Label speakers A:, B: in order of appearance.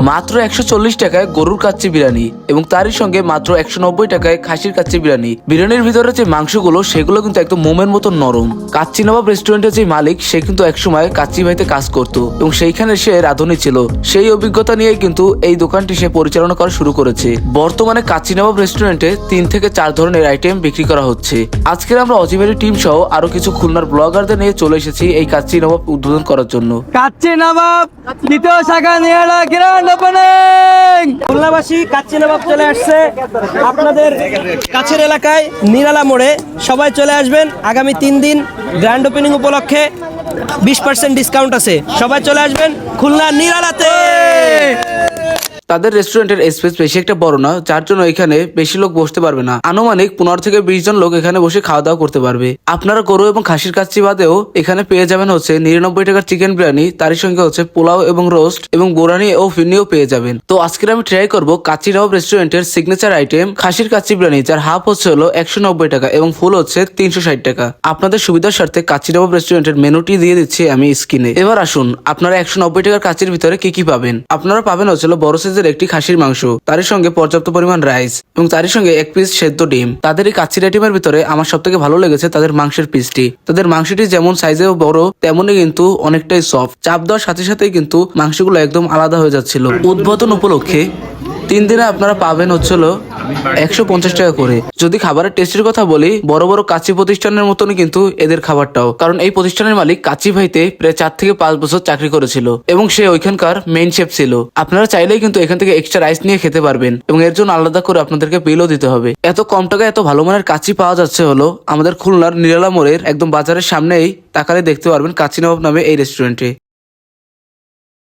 A: মাত্র 140 টাকায় গরুর কাচ্চি বিরিয়ানি এবং তারই সঙ্গে মাত্র 190 টাকায় খাসির কাচ্চি বিরিয়ানি। বিরিয়ানির ভিতরে যে মাংসগুলো সেগুলো কিন্তু একদম মোমের মতো নরম। কাচ্চি নবাব রেস্টুরেন্টের যে মালিক সে কিন্তু একসময় কাচ্চি ভাইতে কাজ করত এবং সেইখানে সে রাঁধুনি ছিল। সেই অভিজ্ঞতা নিয়ে কিন্তু এই দোকানটি সে পরিচালনা করা শুরু করেছে। বর্তমানে কাচ্চি নবাব রেস্টুরেন্টে 3 থেকে 4 ধরনের আইটেম বিক্রি করা হচ্ছে। আজকের আমরা অজিমেরি টিম সহ আরো কিছু খুলনার ব্লগারদের নিয়ে চলে এসেছি এই কাচ্চি নবাব উদ্বোধন করার জন্য।
B: কাচ্চি নবাব দ্বিতীয় শাখা নিয়ালা গ্র্যান্ড ওপেনিং। খুলনাবাসী কাচ্চি নবাব চলে আসছে আপনাদের কাছের এলাকায় নিরালা মোড়ে। সবাই চলে আসবেন আগামী 3 দিন গ্র্যান্ড ওপেনিং উপলক্ষে 20% ডিসকাউন্ট আছে। সবাই চলে আসবেন খুলনা নিরালাতে।
A: তাদের রেস্টুরেন্টের স্পেস বেশি একটা বড় না, যার জন্য এখানে বেশি লোক বসতে পারবে না। আনুমানিক 15 থেকে 20 জন লোক এখানে বসে খাওয়া দাওয়া করতে পারবে। আপনারা গরু এবং খাসির কাচ্চি বাদেও এখানে পেয়ে যাবেন হচ্ছে 99 টাকার চিকেন বিরিয়ানি, তারই সঙ্গে হচ্ছে পোলাও এবং রোস্ট এবং বোরানি ও ফিরনিও পেয়ে যাবেন। তো আজকে আমি ট্রাই করব কাচ্চি নবাব রেস্টুরেন্টের সিগনেচার আইটেম খাসির কাচ্চি বিরিয়ানি, যার হাফ হচ্ছে হলো 190 টাকা এবং ফুল হচ্ছে 360 টাকা। আপনাদের সুবিধার স্বার্থে কাচ্চি নবাব রেস্টুরেন্টের মেনুটি দিয়ে দিচ্ছি আমি স্ক্রিনে। এবার আসুন আপনারা 190 টাকার কাচ্চির ভিতরে কি কি পাবেন। আপনারা পাবেন হচ্ছে বড় সাইজের একটি খাসির মাংস, তারই সঙ্গে পর্যাপ্ত পরিমাণ রাইস এবং তারই সঙ্গে 1 পিস সেদ্ধ ডিম। তাদের এই কাচ্চির আইটেমের ভিতরে আমার সব থেকে ভালো লেগেছে তাদের মাংসের পিসটি। তাদের মাংসটি যেমন সাইজেও বড় তেমনই কিন্তু অনেকটাই সফট। চাপ দেওয়ার সাথে সাথেই কিন্তু মাংসগুলো একদম আলাদা হয়ে যাচ্ছিল। উদ্বোধন উপলক্ষে 3 দিনে আপনারা পাবেন হচ্ছিল 150 টাকা করে। যদি খাবারের টেস্টের কথা বলি, বড় বড় কাচ্চি প্রতিষ্ঠানের মতনই কিন্তু এদের খাবারটাও, কারণ এই প্রতিষ্ঠানের মালিক কাচ্চি ভাইতে প্রায় 4 থেকে 5 বছর চাকরি করেছিল এবং সে ওইখানকার মেইন শেফ ছিল। আপনারা চাইলেই কিন্তু এখান থেকে এক্সট্রা রাইস নিয়ে খেতে পারবেন এবং এর জন্য আলাদা করে আপনাদেরকে বিলও দিতে হবে। এত কম টাকায় এত ভালো মানের কাচ্চি পাওয়া যাচ্ছে হলো আমাদের খুলনার নিরালা মোড়ের একদম বাজারের সামনেই তাকালে দেখতে পারবেন কাচ্চি নবাব নামে এই রেস্টুরেন্টে।